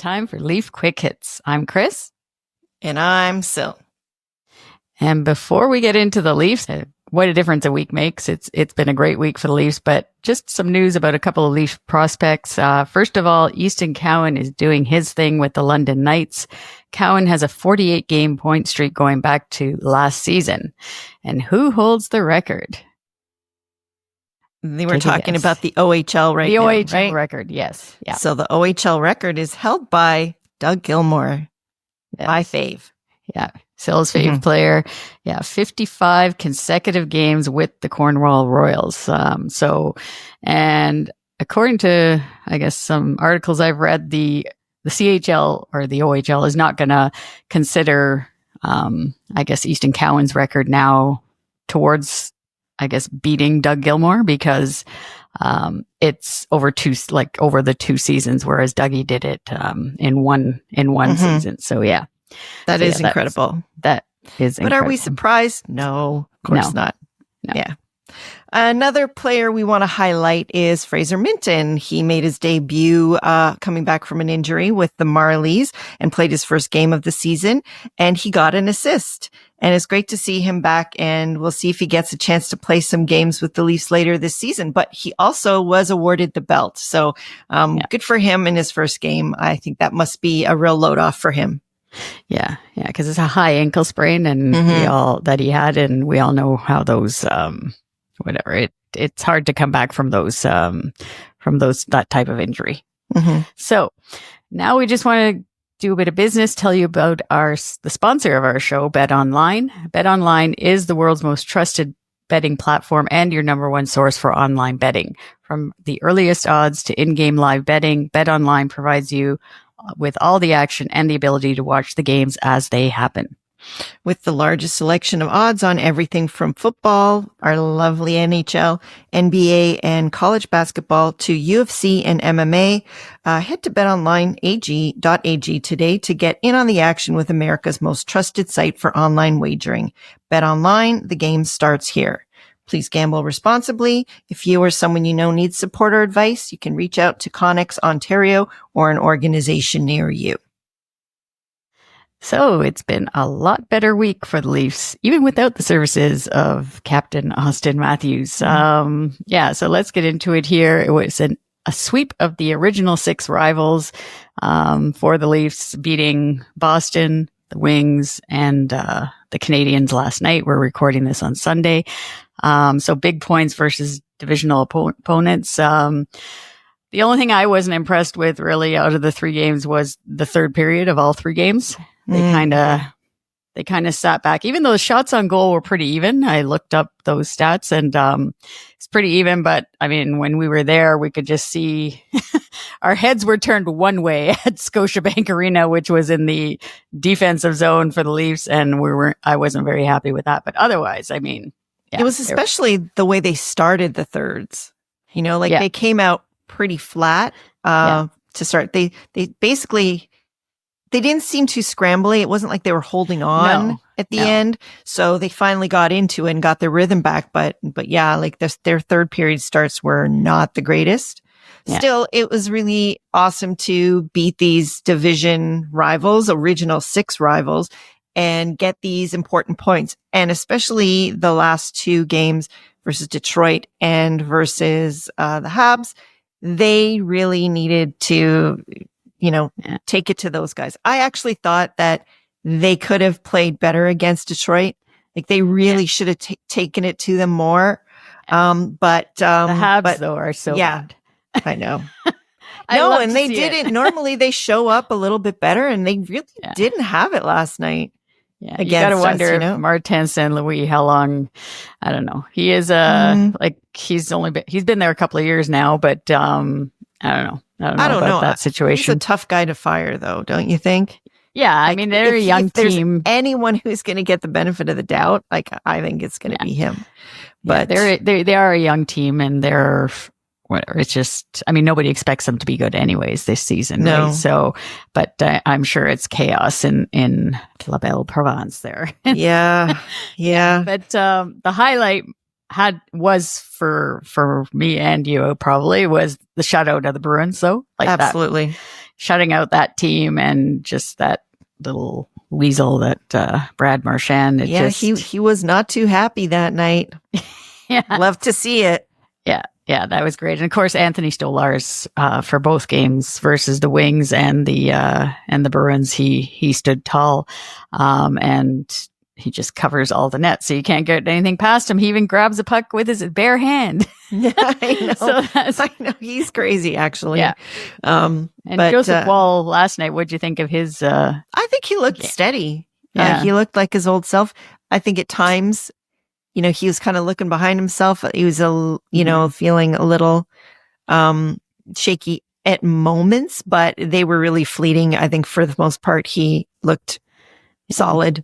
time for Leaf Quick Hits. I'm Chris. And I'm Sil. And before we get into the Leafs, what a difference a week makes. It's been a great week for the Leafs, but just some news about a couple of Leafs prospects. First of all, Easton Cowan is doing his thing with the London Knights. Cowan has a 48-game point streak going back to last season. And who holds the record? They were talking about the OHL right now, the OHL right? record, yes. Yeah. So the OHL record is held by Doug Gilmour, my fave. Yeah. Sil's fave player. Yeah. 55 consecutive games with the Cornwall Royals. And according to, I guess, some articles I've read, the CHL or the OHL is not going to consider, I guess, Easton Cowan's record now towards, I guess, beating Doug Gilmour because it's over the 2 seasons, whereas Dougie did it in one season. So yeah. That is incredible. That is incredible. But are we surprised? No, of course not. No. Yeah. Another player we want to highlight is Fraser Minten. He made his debut coming back from an injury with the Marlies and played his first game of the season, and he got an assist. And it's great to see him back, and we'll see if he gets a chance to play some games with the Leafs later this season. But he also was awarded the belt. So good for him in his first game. I think that must be a real load off for him. Yeah, because it's a high ankle sprain, and that he had, and we all know how those it's hard to come back from that type of injury. So now we just want to do a bit of business, tell you about the sponsor of our show, BetOnline. BetOnline is the world's most trusted betting platform and your number one source for online betting. From the earliest odds to in-game live betting, BetOnline provides you with all the action and the ability to watch the games as they happen. With the largest selection of odds on everything from football, our lovely NHL, NBA, and college basketball to UFC and MMA, head to betonline.ag today to get in on the action with America's most trusted site for online wagering. BetOnline, the game starts here. Please gamble responsibly. If you or someone you know needs support or advice, you can reach out to Connex Ontario or an organization near you. So it's been a lot better week for the Leafs, even without the services of Captain Auston Matthews. So let's get into it here. It was a sweep of the original 6 rivals for the Leafs, beating Boston, the Wings, and the Canadiens last night. We're recording this on Sunday. So big points versus divisional opponents. The only thing I wasn't impressed with really out of the 3 games was the third period of all 3 games. They kind of sat back, even though the shots on goal were pretty even. I looked up those stats and, it's pretty even. But I mean, when we were there, we could just see our heads were turned one way at Scotiabank Arena, which was in the defensive zone for the Leafs. And I wasn't very happy with that. But otherwise, I mean, it was especially the way they started the thirds, they came out pretty flat, to start. They basically, they didn't seem too scrambly. It wasn't like they were holding on at the end. So they finally got into it and got their rhythm back. But yeah, like their third period starts were not the greatest. Yeah. Still, it was really awesome to beat these division rivals, original 6 rivals, and get these important points. And especially the last 2 games versus Detroit and versus the Habs, they really needed to take it to those guys. I actually thought that they could have played better against Detroit. Like they really should have taken it to them more. But the Habs though are so bad. I know. No, and they didn't. Normally they show up a little bit better, and they really didn't have it last night. Yeah, you gotta wonder if Martin St. Louis, how long? I don't know. He is he's been there a couple of years now, but I don't know. I don't know that situation. He's a tough guy to fire, though, don't you think? Yeah, I mean they're a young team. Anyone who's going to get the benefit of the doubt, I think it's going to be him. But they are a young team, and they're whatever. It's just, I mean, nobody expects them to be good anyways this season. No. Right? So, but I'm sure it's chaos in La Belle Provence there. Yeah. But the highlight was for me and you probably was the shutout of the Bruins. So absolutely. shutting out that team and just that little weasel that Brad Marchand. He was not too happy that night. Yeah. Love to see it. Yeah, that was great. And of course, Anthony Stolarz for both games versus the Wings and the Bruins, he stood tall, and he just covers all the nets, so you can't get anything past him. He even grabs a puck with his bare hand. Yeah, I know. So I know he's crazy, actually. Yeah. And Joseph Woll last night, what'd you think of his? I think he looked steady. Yeah, he looked like his old self. I think at times, he was kind of looking behind himself. He was feeling a little shaky at moments, but they were really fleeting. I think for the most part, he looked solid.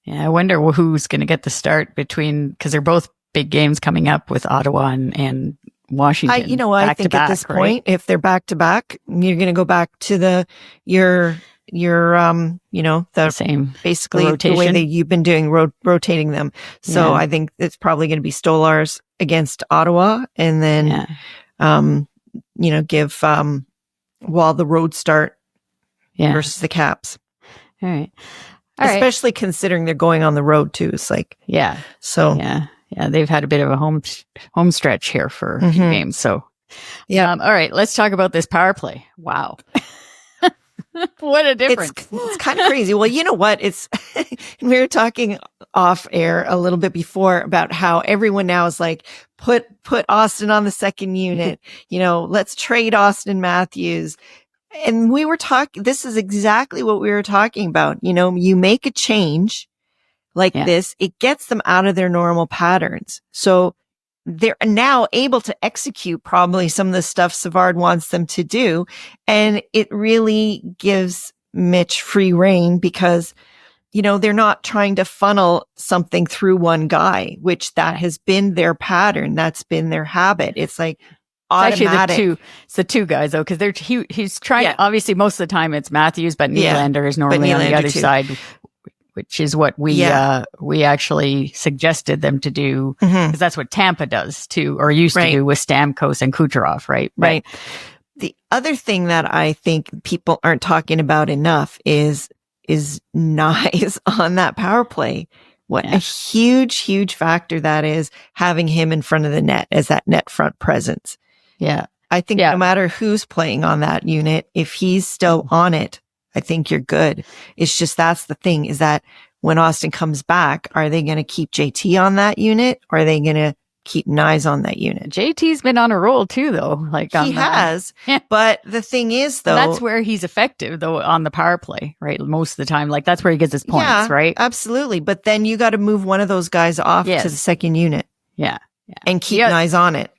Yeah, I wonder who's going to get the start because they're both big games coming up with Ottawa and Washington. I think at this point, if they're back to back, you're going to go back to your the same, basically rotation. The way that you've been doing rotating them. So I think it's probably going to be Stolarz against Ottawa, and then give Woll the road start versus the Caps. All right. Especially considering they're going on the road too. It's like, they've had a bit of a home stretch here for a few games. So, all right, let's talk about this power play. Wow. What a difference. It's kind of crazy. Well, you know what? We were talking off air a little bit before about how everyone now is like, put Auston on the second unit, let's trade Auston Matthews. And we were this is exactly what we were talking about. You make a change like this, it gets them out of their normal patterns. So they're now able to execute probably some of the stuff Savard wants them to do. And it really gives Mitch free rein because, they're not trying to funnel something through one guy, which that has been their pattern. That's been their habit. It's like, automatic. It's the two guys though, because he's trying. Obviously, most of the time it's Matthews, but Nylander is normally on the other side, which is what we actually suggested them to do, because that's what Tampa does too, or used to do with Stamkos and Kucherov, right? Right. The other thing that I think people aren't talking about enough is Nyes on that power play. What a huge factor that is, having him in front of the net as that net front presence. Yeah. I think no matter who's playing on that unit, if he's still on it, I think you're good. It's just, that's the thing, is that when Auston comes back, are they going to keep JT on that unit, or are they going to keep Nyes on that unit? JT's been on a roll too, though. He has. But the thing is, though, that's where he's effective, though, on the power play, right? Most of the time, that's where he gets his points, right? Absolutely. But then you got to move one of those guys off to the second unit. Yeah. And keep Nyes on it.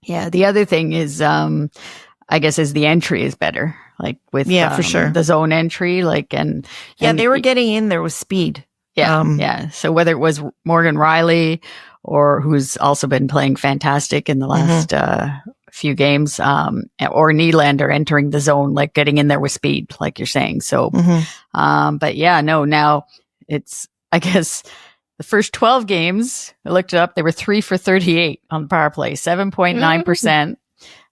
Yeah. The other thing is, I guess, is the entry is better, with for sure, the zone entry, and they were getting in there with speed. Yeah. So whether it was Morgan Rielly, or who's also been playing fantastic in the last few games, or Nylander entering the zone, getting in there with speed, like you're saying. So, but now it's, I guess, the first 12 games, I looked it up, they were 3 for 38 on the power play, 7.9%.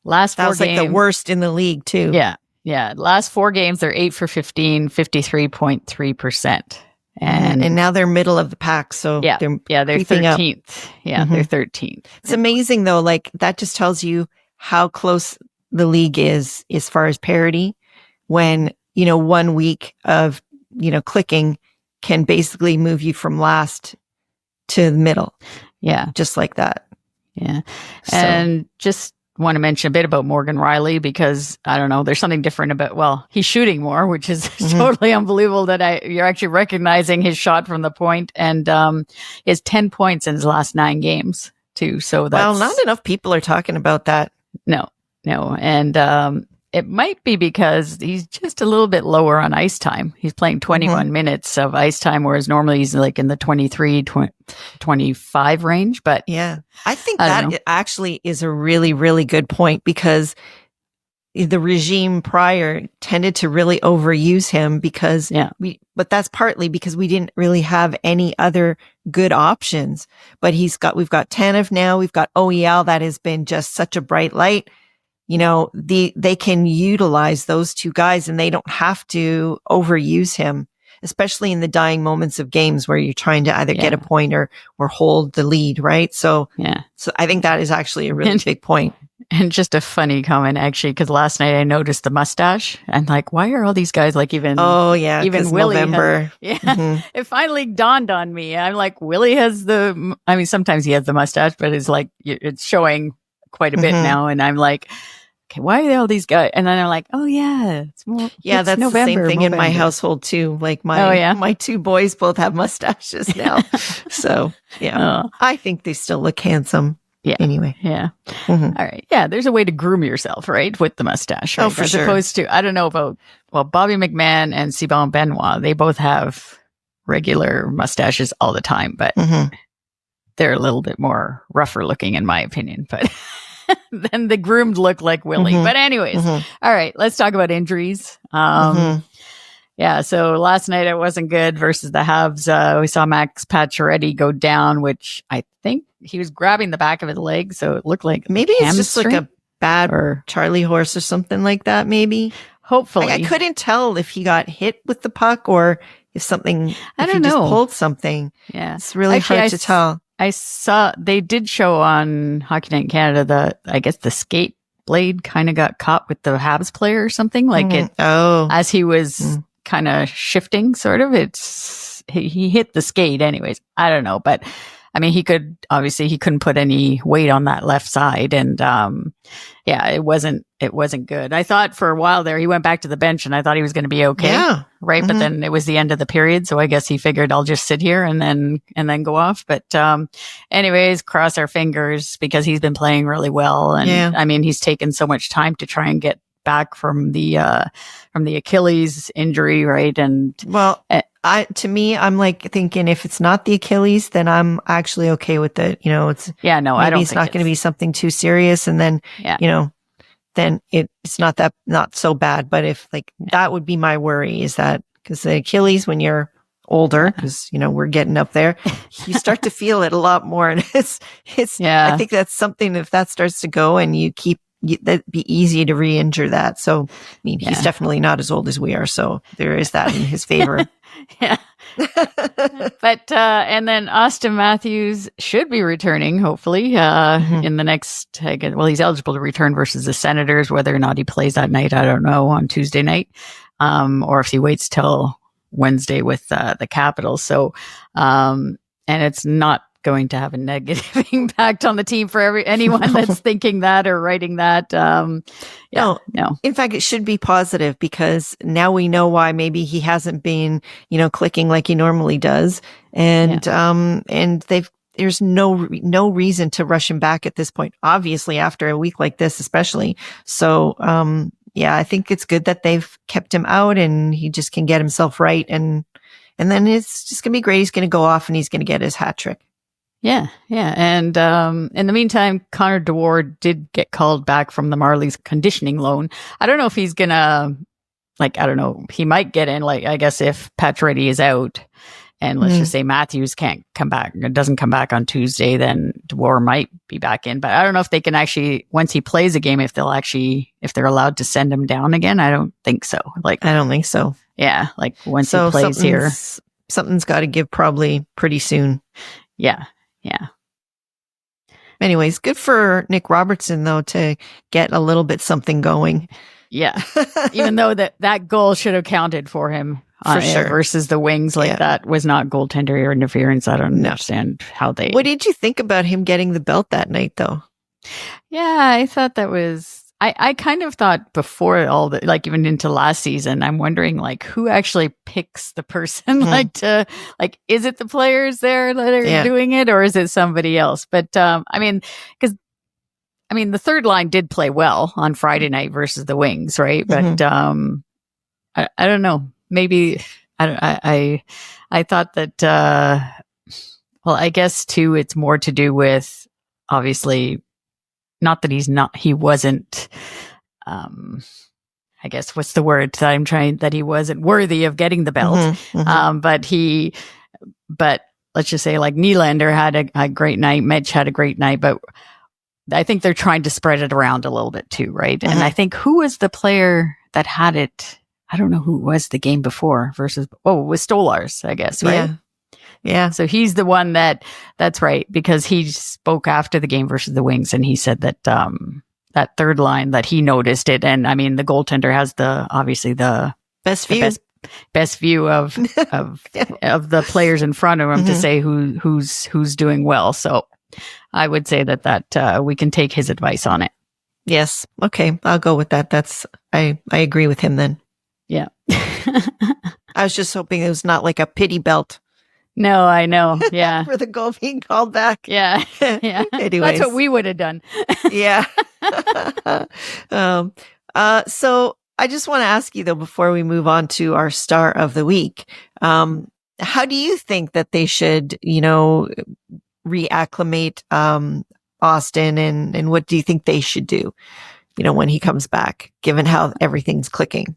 Last 4 games. That was the worst in the league too. Yeah. Yeah. Last 4 games, they're 8 for 15, 53.3%. And now they're middle of the pack. So they're 13th. Yeah, they're 13th. It's amazing though. That just tells you how close the league is as far as parity, when, 1 week of, clicking can basically move you from last to the middle. Yeah. Just like that. Yeah. And just want to mention a bit about Morgan Rielly, because I don't know, there's something different about, he's shooting more, which is totally unbelievable that you're actually recognizing his shot from the point, and he has 10 points in his last 9 games too. So that's, not enough people are talking about that. No. And it might be because he's just a little bit lower on ice time. He's playing 21 minutes of ice time, whereas normally he's in the 23, 25 range. But I think that actually is a really, really good point, because the regime prior tended to really overuse him because but that's partly because we didn't really have any other good options. But we've got Tanev now, we've got OEL that has been just such a bright light. they can utilize those two guys and they don't have to overuse him, especially in the dying moments of games where you're trying to either get a point or hold the lead, right? So I think that is actually a really big point. And just a funny comment, actually, because last night I noticed the mustache. And like, why are all these guys like even even Willie November. It finally dawned on me. I'm like, Willie has sometimes he has the mustache, but it's showing quite a bit now. And I'm like, okay, why are all these guys? And then I'm like, oh yeah, it's that's November, the same thing in my household too. Like my two boys both have mustaches now. So I think they still look handsome. Yeah. Anyway. Yeah. All right. Yeah. There's a way to groom yourself, right? With the mustache. Right? Oh, for sure. As opposed to, I don't know about, Bobby McMahon and Sibon Benoit, they both have regular mustaches all the time, but they're a little bit more rougher looking in my opinion, but then the groomed look like Willie. But anyways, all right, let's talk about injuries. Yeah, so last night it wasn't good versus the Habs. We saw Max Pacioretty go down, which I think he was grabbing the back of his leg, so it looked like maybe it's just like a bad Charlie horse or something like that. Maybe, hopefully, I couldn't tell if he got hit with the puck or if something. I don't know. Just pulled something. Yeah, it's really hard to tell. I saw they did show on Hockey Night in Canada I guess the skate blade kind of got caught with the Habs player or something like it. Oh, as he was kind of shifting, sort of. He hit the skate, anyways. I don't know, but I mean, he couldn't put any weight on that left side, and it wasn't good. I thought for a while there he went back to the bench, and I thought he was going to be okay, right? But then it was the end of the period, so I guess he figured I'll just sit here and then go off. But anyways, cross our fingers because he's been playing really well, and I mean, he's taken so much time to try and get back from the Achilles injury, right? And I'm like thinking if it's not the Achilles, then I'm actually okay with it. It's I don't. It's not going to be something too serious, and then then it's not so bad. But if that would be my worry, is that because the Achilles, when you're older, because we're getting up there, you start to feel it a lot more, and it's I think that's something, if that starts to go and you keep. That'd be easy to re-injure that. So, I mean, he's definitely not as old as we are. So there is that in his favor. But, and then Auston Matthews should be returning, hopefully, in the next, he's eligible to return versus the Senators. Whether or not he plays that night, I don't know, on Tuesday night, or if he waits till Wednesday with the Capitals. So, and it's not going to have a negative impact on the team for anyone that's thinking that or writing that. No. In fact, it should be positive because now we know why maybe he hasn't been, clicking like he normally does. And there's no reason to rush him back at this point, obviously after a week like this, especially. So, I think it's good that they've kept him out and he just can get himself right. And then it's just going to be great. He's going to go off and he's going to get his hat trick. Yeah. And in the meantime, Connor DeWard did get called back from the Marlies conditioning loan. I don't know if he's gonna, I don't know, he might get in, I guess if Pacioretty is out and let's just say Matthews can't come back, doesn't come back on Tuesday, then DeWard might be back in. But I don't know if they can actually, once he plays a game, if they're allowed to send him down again. I don't think so. I don't think so. Yeah. Once he plays here. Something's got to give probably pretty soon. Yeah. Anyways, good for Nick Robertson, though, to get a little bit something going. Yeah. Even though that goal should have counted for him for sure. Versus the Wings. That was not goaltender interference. I don't understand how they... What did you think about him getting the belt that night, though? Yeah, I thought that was... I kind of thought before all the, even into last season, I'm wondering, who actually picks the person, is it the players there that are doing it, or is it somebody else? But, because the third line did play well on Friday night versus the Wings, right? But, I don't know. Maybe, I thought that, I guess too, it's more to do with, obviously, not that he wasn't, I guess what's the word that he wasn't worthy of getting the belt. But let's just say Nylander had a great night. Mitch had a great night, but I think they're trying to spread it around a little bit too, right? Mm-hmm. And I think who was the player that had it? I don't know who it was the game before versus, it was Stolarz, I guess, right? Yeah. Yeah. So he's the one that's right, because he spoke after the game versus the Wings, and he said that, that third line that he noticed it. And I mean, the goaltender has obviously the best view. Best view of of the players in front of him to say who's doing well. So I would say that we can take his advice on it. Yes. Okay. I'll go with that. I agree with him then. Yeah. I was just hoping it was not like a pity belt. No, I know. Yeah. For the goal being called back. Yeah. Yeah. Anyways. That's what we would have done. Yeah. So I just want to ask you though, before we move on to our star of the week, how do you think that they should, reacclimate, Auston, and what do you think they should do, when he comes back, given how everything's clicking?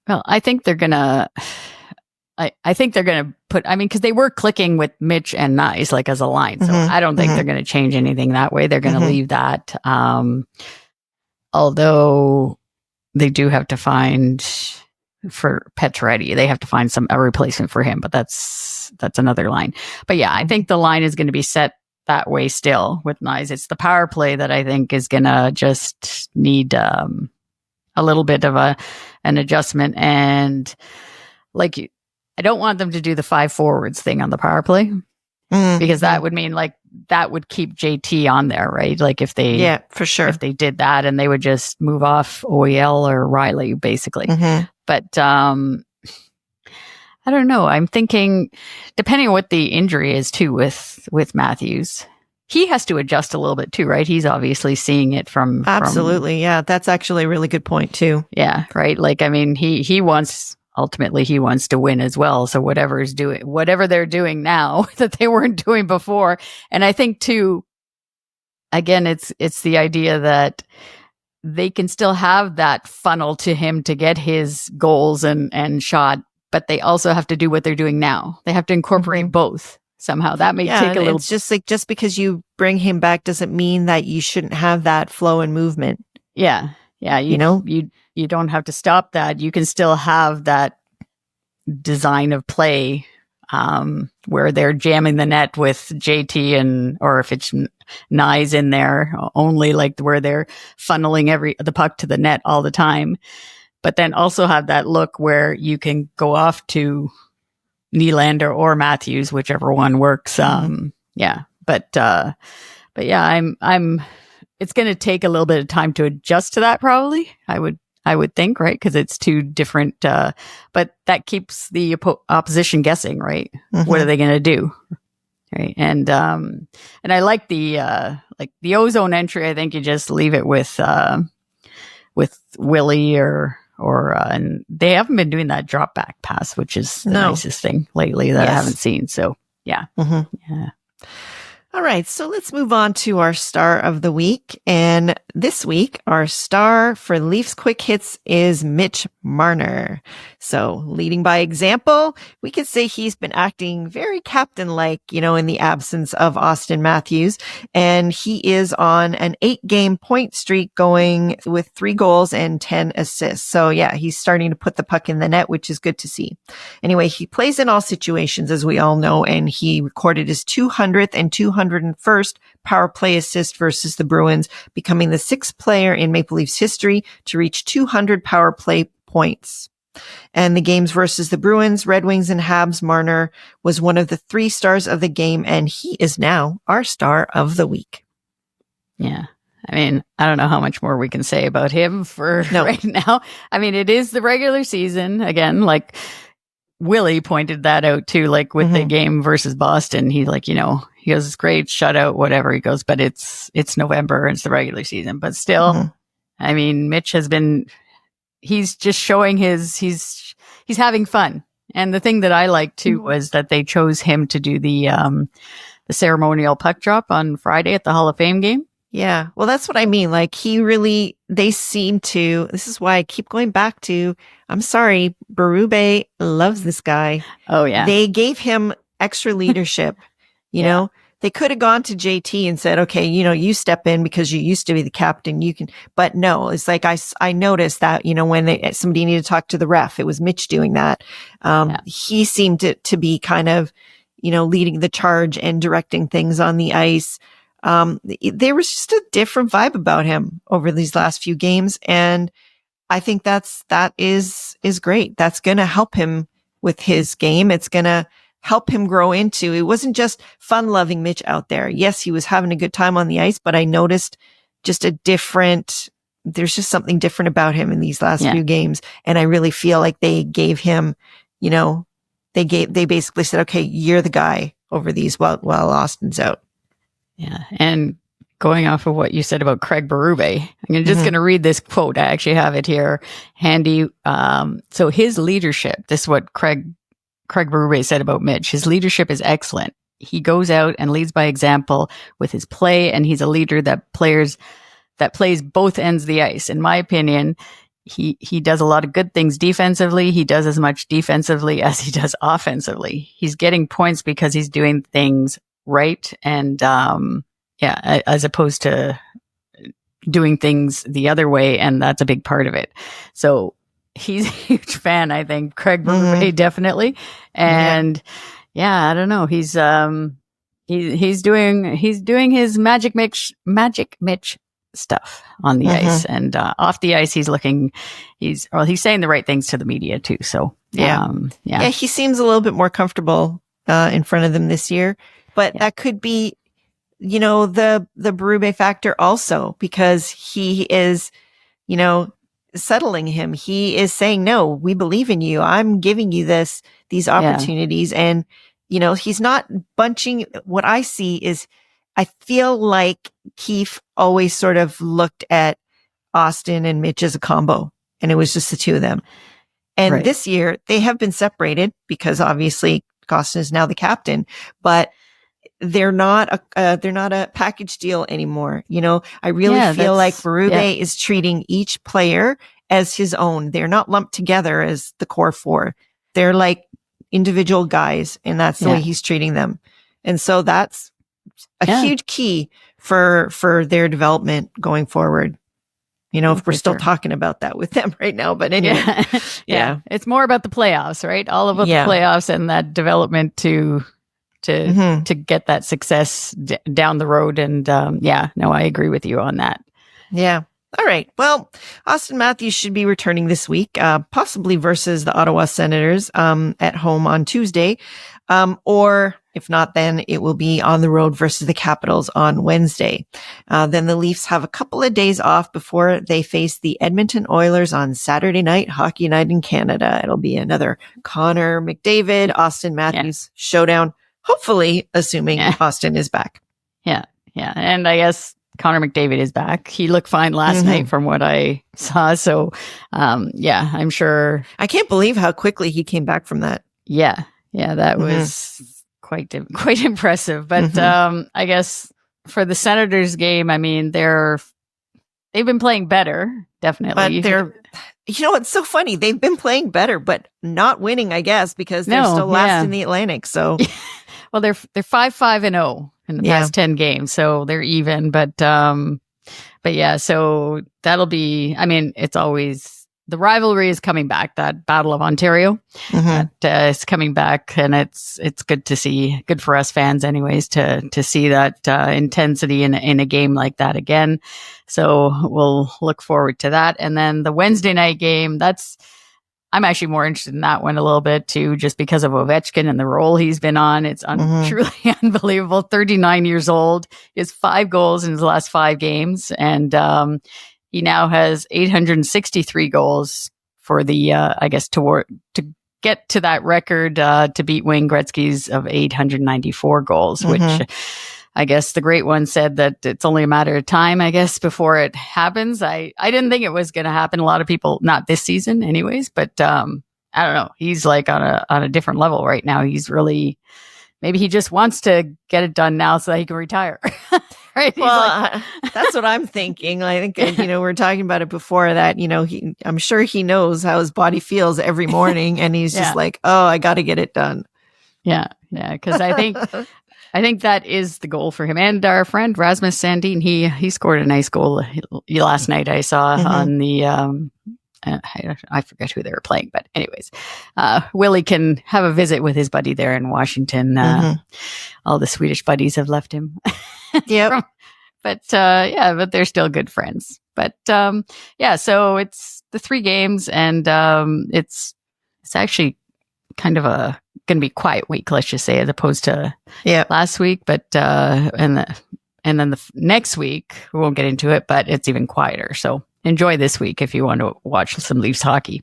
Well, I think they're gonna put, because they were clicking with Mitch and Knies, like as a line. So I don't think they're going to change anything that way. They're going to leave that. Although they do have to find for Pacioretty, they have to find a replacement for him, but that's another line. But yeah, I think the line is going to be set that way still with Knies. It's the power play that I think is going to just need, a little bit of an adjustment. And I don't want them to do the 5 forwards thing on the power play, because that would mean that would keep JT on there, right? Like if they, yeah, for sure, if they did that, and they would just move off OEL or Riley, basically. But I don't know. I'm thinking, depending on what the injury is too, with Matthews, he has to adjust a little bit too, right? He's obviously seeing it from absolutely, yeah. That's actually a really good point too. Yeah, right. Ultimately, he wants to win as well. So whatever they're doing now that they weren't doing before. And I think too, again, it's the idea that they can still have that funnel to him to get his goals and shot, but they also have to do what they're doing now. They have to incorporate both somehow. That may take a little. It's just because you bring him back doesn't mean that you shouldn't have that flow and movement. Yeah. Yeah. You don't have to stop that. You can still have that design of play, where they're jamming the net with JT or if it's Knies in there, only where they're funneling the puck to the net all the time. But then also have that look where you can go off to Nylander or Matthews, whichever one works. Yeah. But yeah, it's going to take a little bit of time to adjust to that, probably. I would think, right? Because it's two different, but that keeps the opposition guessing, right? What are they going to do? Right. And I like the ozone entry. I think you just leave it with Willie and they haven't been doing that drop back pass, which is the nicest thing lately that I haven't seen. So yeah. Yeah. All right, so let's move on to our star of the week. And this week, our star for Leafs quick hits is Mitch Marner. So leading by example, we could say he's been acting very captain-like, in the absence of Auston Matthews. And he is on an 8-game point streak going with 3 goals and 10 assists. So yeah, he's starting to put the puck in the net, which is good to see. Anyway, he plays in all situations, as we all know, and he recorded his 200th and 201st power play assist versus the Bruins, becoming the 6th player in Maple Leafs history to reach 200 power play points. And the games versus the Bruins, Red Wings, and Habs, Marner was one of the 3 stars of the game, and he is now our star of the week. Yeah. I don't know how much more we can say about him right now. It is the regular season. Again, Willie pointed that out too, with the game versus Boston. He's he goes, it's great, shutout, whatever. He goes, but it's November, it's the regular season. But still, Mitch he's just showing he's having fun. And the thing that I liked too was that they chose him to do the ceremonial puck drop on Friday at the Hall of Fame game. Yeah. Well, that's what I mean. They seem to, this is why I keep going back to, I'm sorry, Berube loves this guy. Oh yeah. They gave him extra leadership, you know, they could have gone to JT and said, okay, you step in because you used to be the captain. You can, but no, it's like I noticed that, when somebody needed to talk to the ref, it was Mitch doing that. He seemed to be kind of, leading the charge and directing things on the ice. There was just a different vibe about him over these last few games. And I think that is great. That's going to help him with his game. It's going to help him grow into, it wasn't just fun loving Mitch out there. Yes, he was having a good time on the ice, but I noticed just there's just something different about him in these last few games. And I really feel like they gave him, they basically said, okay, you're the guy over these while Auston's out. Yeah. And going off of what you said about Craig Berube, I'm just going to read this quote. I actually have it here handy. So his leadership, this is what Craig Berube said about Mitch. His leadership is excellent. He goes out and leads by example with his play, and he's a leader that plays both ends of the ice. In my opinion, he does a lot of good things defensively. He does as much defensively as he does offensively. He's getting points because he's doing things right, and as opposed to doing things the other way, and that's a big part of it. So he's a huge fan, I think. Craig Berube, definitely. And I don't know. He's doing his magic Mitch stuff on the ice, and off the ice he's saying the right things to the media too. So he seems a little bit more comfortable in front of them this year, but that could be the Berube factor also, because he is settling him. He is saying, no, we believe in you. I'm giving you these opportunities. And, he's not bunching. What I see is, I feel like Keefe always sort of looked at Auston and Mitch as a combo, and it was just the two of them. And this year they have been separated because obviously Auston is now the captain, but they're not a package deal anymore. I really feel like Berube is treating each player as his own. They're not lumped together as the core four. They're like individual guys, and that's the way he's treating them. And so that's a huge key for their development going forward. If we're still talking about that with them right now, but anyway, it's more about the playoffs, right? All about the playoffs and that development to get that success down the road. And I agree with you on that. Yeah. All right. Well, Auston Matthews should be returning this week, possibly versus the Ottawa Senators at home on Tuesday. Or if not, then it will be on the road versus the Capitals on Wednesday. Then the Leafs have a couple of days off before they face the Edmonton Oilers on Saturday night, Hockey Night in Canada. It'll be another Connor McDavid, Auston Matthews showdown. Hopefully, assuming Auston is back. Yeah. And I guess Connor McDavid is back. He looked fine last night from what I saw. So, I'm sure. I can't believe how quickly he came back from that. Yeah, that was quite impressive. But I guess for the Senators game, I mean, they've been playing better, definitely. But it's so funny. They've been playing better, but not winning, I guess, because they're still last in the Atlantic. So. Well, they're 5-5-0 in the past 10 games, so they're even. But so that'll be. I mean, it's always the rivalry is coming back. That Battle of Ontario that is coming back, and it's good to see. Good for us fans, anyways, to see that intensity in a game like that again. So we'll look forward to that. And then the Wednesday night game. I'm actually more interested in that one a little bit too, just because of Ovechkin and the role he's been on. It's truly unbelievable. 39 years old. He has 5 goals in his last 5 games. And he now has 863 goals for the, to get to that record to beat Wayne Gretzky's of 894 goals, which I guess the great one said that it's only a matter of time, I guess, before it happens. I didn't think it was going to happen. A lot of people, not this season anyways, but I don't know. He's like on a different level right now. He's really, maybe he just wants to get it done now so that he can retire. Right? Well, that's what I'm thinking. I think, we were talking about it before that, I'm sure he knows how his body feels every morning, and he's just like, oh, I got to get it done. Yeah. Because I I think that is the goal for him. And our friend Rasmus Sandin, he scored a nice goal last night. I saw on the I forget who they were playing, but anyways, Willie can have a visit with his buddy there in Washington. All the Swedish buddies have left him. Yep. But they're still good friends. But so it's the 3 games, and it's actually kind of going to be quiet week, let's just say, as opposed to last week. But and then the next week we won't get into it, but it's even quieter. So enjoy this week if you want to watch some Leafs hockey.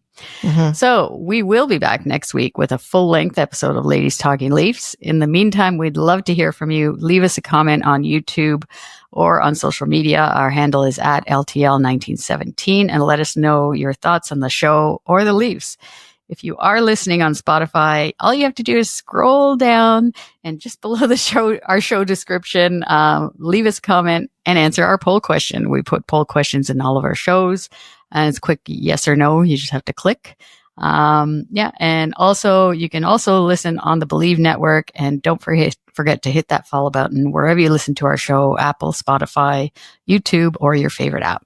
So we will be back next week with a full-length episode of Ladies Talking Leafs. In the meantime, we'd love to hear from you. Leave us a comment on YouTube or on social media. Our handle is at LTL1917, and let us know your thoughts on the show or the Leafs. If you are listening on Spotify, all you have to do is scroll down and just below our show description, leave us a comment and answer our poll question. We put poll questions in all of our shows, and it's quick yes or no. You just have to click. And also you can also listen on the Believe Network, and don't forget to hit that follow button wherever you listen to our show: Apple, Spotify, YouTube, or your favorite app.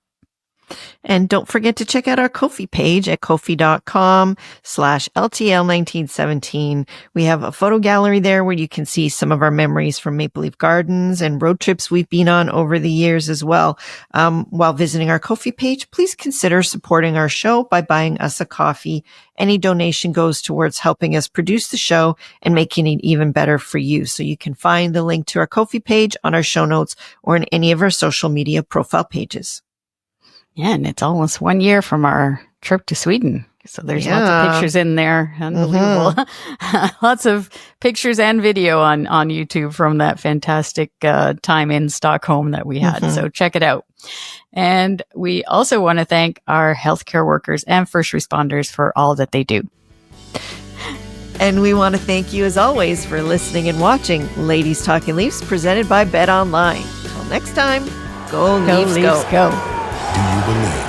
And don't forget to check out our Ko-fi page at kofi.com/LTL1917. We have a photo gallery there where you can see some of our memories from Maple Leaf Gardens and road trips we've been on over the years as well. While visiting our Ko-fi page, please consider supporting our show by buying us a coffee. Any donation goes towards helping us produce the show and making it even better for you. So you can find the link to our Ko-fi page on our show notes or in any of our social media profile pages. Yeah, and it's almost 1 year from our trip to Sweden. So there's lots of pictures in there. Unbelievable. Lots of pictures and video on YouTube from that fantastic time in Stockholm that we had. So check it out. And we also want to thank our healthcare workers and first responders for all that they do. And we want to thank you, as always, for listening and watching Ladies Talking Leafs, presented by Bet Online. Until next time, go Leafs, go. Do you believe?